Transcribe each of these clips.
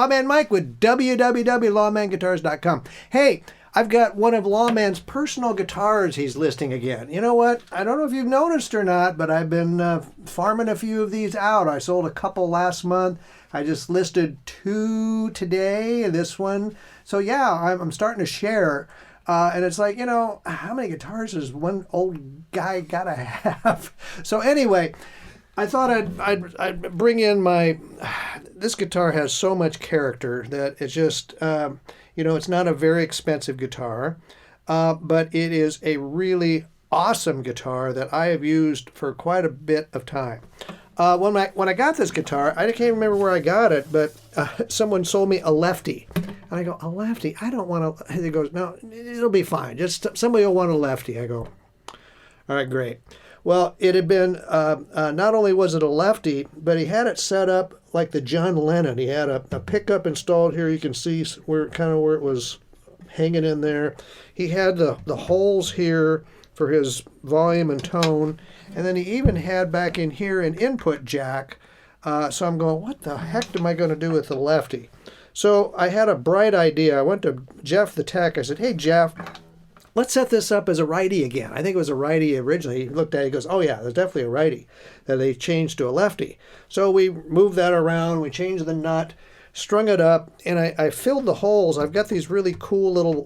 Lawman Mike with www.lawmanguitars.com. Hey, I've got one of Lawman's personal guitars he's listing again. You know what? I don't know if you've noticed or not, but I've been farming a few of these out. I sold a couple last month. I just listed 2 today, this one. So yeah, I'm starting to share. And it's like, you know, how many guitars does one old guy gotta have? So anyway, I thought I'd bring in this guitar has so much character that it's just, you know, it's not a very expensive guitar, but it is a really awesome guitar that I have used for quite a bit of time. When I got this guitar, I can't remember where I got it, but someone sold me a lefty. And I go, a lefty? I don't want to. He goes, no, it'll be fine. Just somebody will want a lefty. I go, all right, great. Well, it had been, not only was it a lefty, but he had it set up like the John Lennon. He had a pickup installed here. You can see where it was hanging in there. He had the holes here for his volume and tone. And then he even had back in here an input jack. So I'm going, what the heck am I going to do with the lefty? So I had a bright idea. I went to Jeff the tech. I said, hey, Jeff, let's set this up as a righty again. I think it was a righty originally. He looked at it, he goes, oh yeah, there's definitely a righty that they changed to a lefty. So we moved that around, we changed the nut, strung it up, and I filled the holes. I've got these really cool little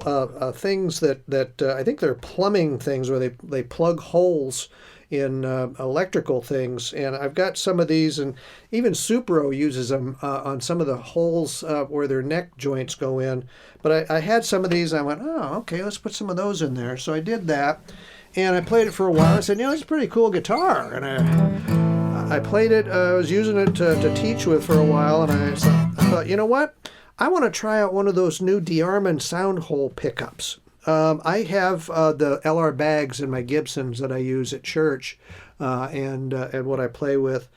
things that I think they're plumbing things where they plug holes in electrical things, and I've got some of these, and even Supro uses them on some of the holes where their neck joints go in. But I had some of these, and I went, oh, okay, let's put some of those in there. So I did that, and I played it for a while. I said, you know, it's a pretty cool guitar, and I played it. I was using it to teach with for a while, and I thought, you know what? I want to try out one of those new DeArmond sound hole pickups. I have the LR bags in my Gibsons that I use at church and what I play with.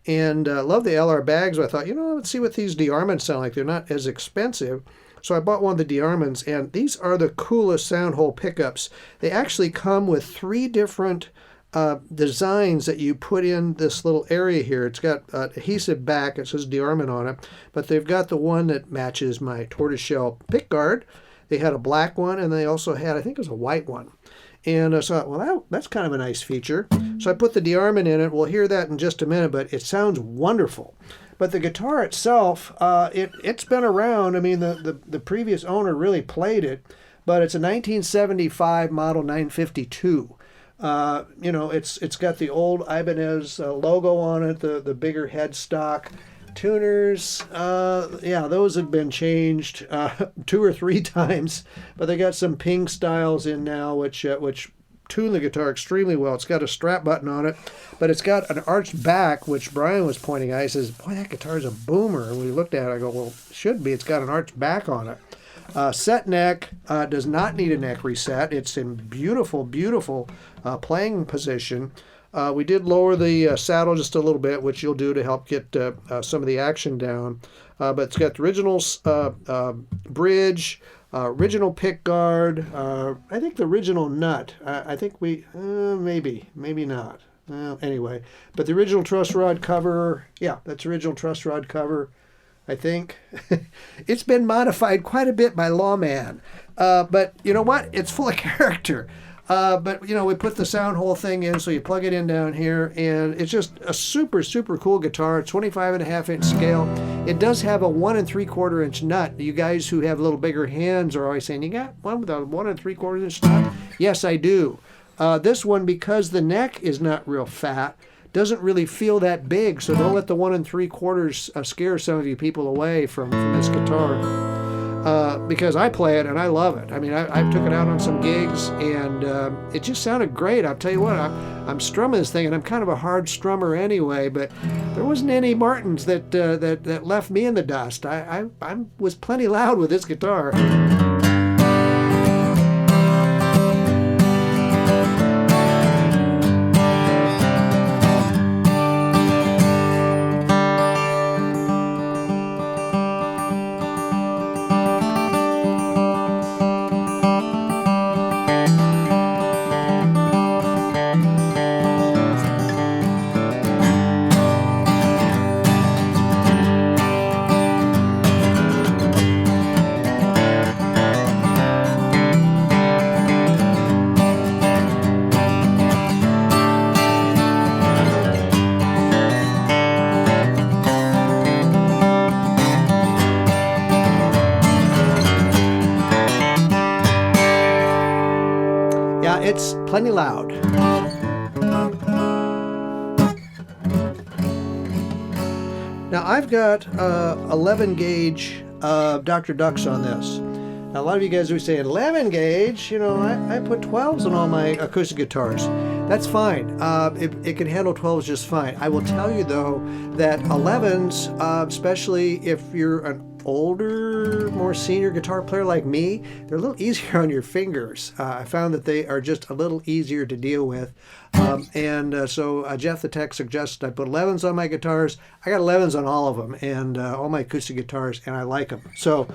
And love the LR bags. I thought, you know, let's see what these DeArmonds sound like. They're not as expensive. So I bought one of the DeArmonds, and these are the coolest sound hole pickups. They actually come with 3 different designs that you put in this little area here. It's got adhesive back. It says DeArmond on it. But they've got the one that matches my tortoiseshell pick guard. They had a black one, and they also had, I think it was a white one. And I thought, well, that's kind of a nice feature. So I put the DeArmond in it. We'll hear that in just a minute, but it sounds wonderful. But the guitar itself, it's been around. I mean, the previous owner really played it, but it's a 1975 model 952. You know, it's got the old Ibanez logo on it, the bigger headstock. Tuners, yeah, those have been changed 2 or 3 times, but they got some ping styles in now, which tune the guitar extremely well. It's got a strap button on it, but it's got an arched back, which Brian was pointing at. He says, boy, that guitar's a boomer. And we looked at it, I go, well, it should be. It's got an arched back on it. Set neck, does not need a neck reset. It's in beautiful, beautiful playing position. We did lower the saddle just a little bit, which you'll do to help get some of the action down. But it's got the original bridge, original pick guard, I think the original nut. I think maybe not. Anyway, but the original truss rod cover, yeah, that's original truss rod cover, I think. It's been modified quite a bit by Lawman. But you know what? It's full of character. But, you know, we put the sound hole thing in, so you plug it in down here, and it's just a super, super cool guitar, 25.5-inch scale. It does have a 1 3/4-inch nut. You guys who have a little bigger hands are always saying, you got one with a 1 3/4-inch nut? Yes, I do. This one, because the neck is not real fat, doesn't really feel that big, so don't let the 1 3/4 scare some of you people away from this guitar. Because I play it and I love it. I mean, I took it out on some gigs, and it just sounded great. I'll tell you what, I'm strumming this thing, and I'm kind of a hard strummer anyway, but there wasn't any Martins that left me in the dust. I was plenty loud with this guitar. It's plenty loud. Now I've got 11 gauge Dr. Ducks on this. Now, a lot of you guys are saying 11 gauge, you know, I put 12s on all my acoustic guitars. That's fine. It can handle 12s just fine. I will tell you though that 11s, especially if you're an older, more senior guitar player like me, they're a little easier on your fingers. I found that they are just a little easier to deal with. So Jeff the Tech suggests I put 11s on my guitars. I got 11s on all of them and all my acoustic guitars, and I like them. So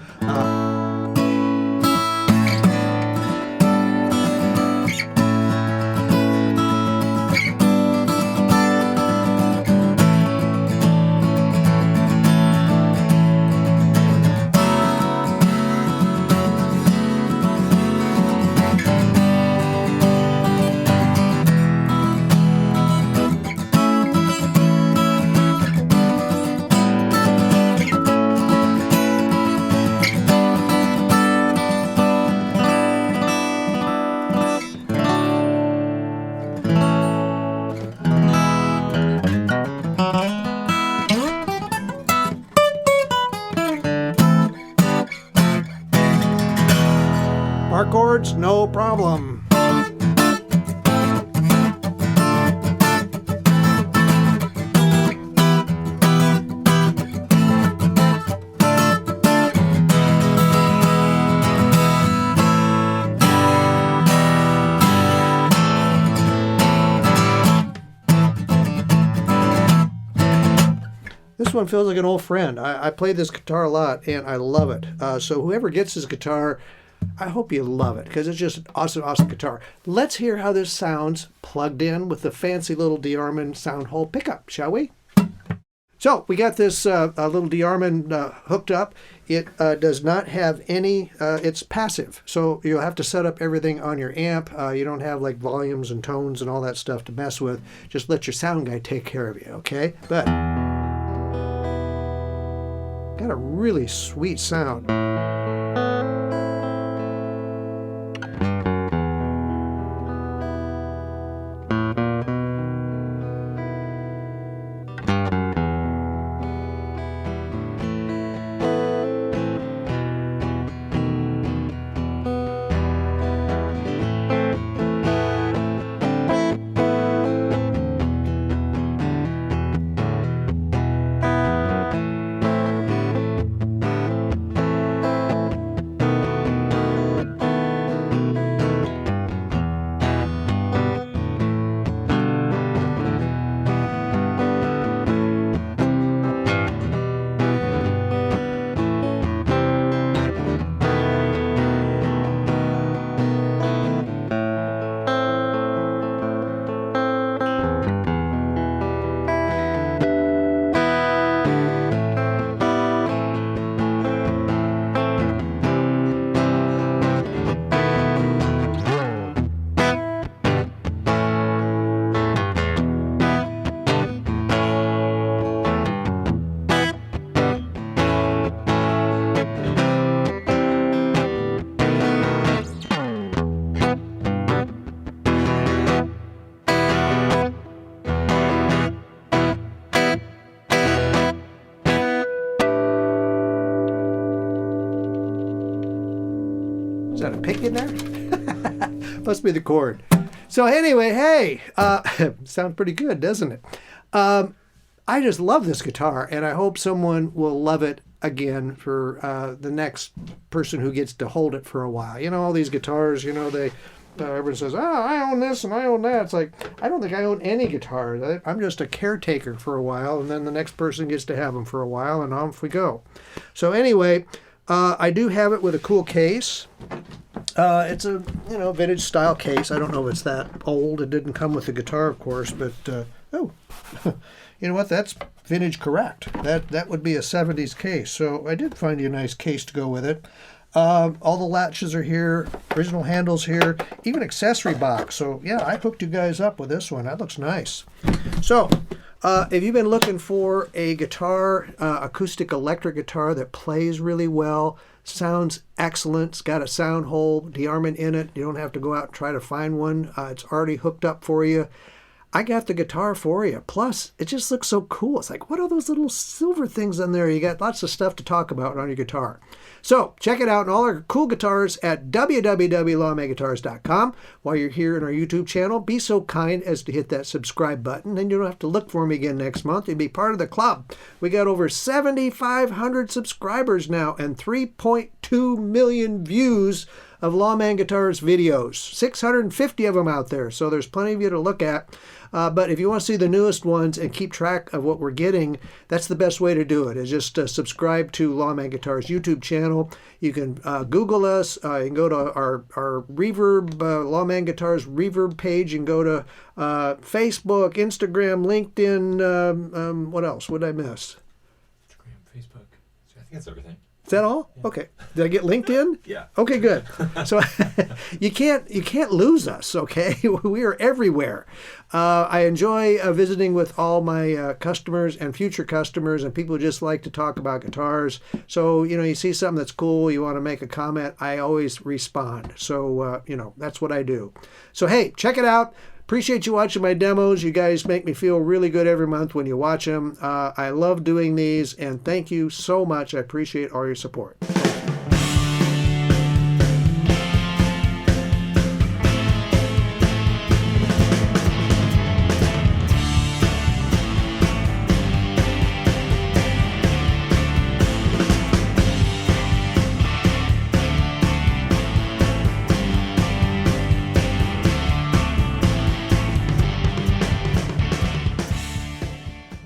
bar chords, no problem. This one feels like an old friend. I play this guitar a lot and I love it. So whoever gets this guitar, I hope you love it because it's just an awesome, awesome guitar. Let's hear how this sounds plugged in with the fancy little DeArmond sound hole pickup, shall we? So we got this little DeArmond hooked up. It does not have any, it's passive. So you'll have to set up everything on your amp. You don't have like volumes and tones and all that stuff to mess with. Just let your sound guy take care of you, okay? But got a really sweet sound. Is that a pick in there? Must be the chord. So anyway, hey, sounds pretty good, doesn't it? I just love this guitar, and I hope someone will love it again for the next person who gets to hold it for a while. You know, all these guitars, you know, they everyone says, oh, I own this and I own that. It's like, I don't think I own any guitars. I'm just a caretaker for a while, and then the next person gets to have them for a while, and off we go. So anyway, I do have it with a cool case. It's a, you know, vintage style case. I don't know if it's that old. It didn't come with the guitar, of course, but oh, you know what? That's vintage correct. That would be a 70s case. So I did find you a nice case to go with it. All the latches are here, original handles here, even accessory box. So yeah, I hooked you guys up with this one. That looks nice. So If you've been looking for a guitar, acoustic electric guitar that plays really well, sounds excellent, it's got a sound hole, DeArmond in it, you don't have to go out and try to find one, it's already hooked up for you. I got the guitar for you. Plus, it just looks so cool. It's like, what are those little silver things on there? You got lots of stuff to talk about on your guitar. So check it out and all our cool guitars at www.lawmanguitars.com. While you're here in our YouTube channel, be so kind as to hit that subscribe button. Then you don't have to look for me again next month. You'll be part of the club. We got over 7,500 subscribers now and 3.2 million views of Lawman Guitars videos. 650 of them out there, so there's plenty of you to look at. But if you want to see the newest ones and keep track of what we're getting, that's the best way to do it, is just subscribe to Lawman Guitars YouTube channel. You can Google us. You can go to our Reverb, Lawman Guitars Reverb page. You can go to Facebook, Instagram, LinkedIn. What else? What did I miss? Instagram, Facebook. I think that's everything. Is that all? Yeah. Okay. Did I get LinkedIn? Yeah. Okay, good. So you can't lose us, okay? We are everywhere. I enjoy visiting with all my customers and future customers and people who just like to talk about guitars. So, you see something that's cool, you want to make a comment, I always respond. So, that's what I do. So, hey, check it out. Appreciate you watching my demos. You guys make me feel really good every month when you watch them. I love doing these, and thank you so much. I appreciate all your support.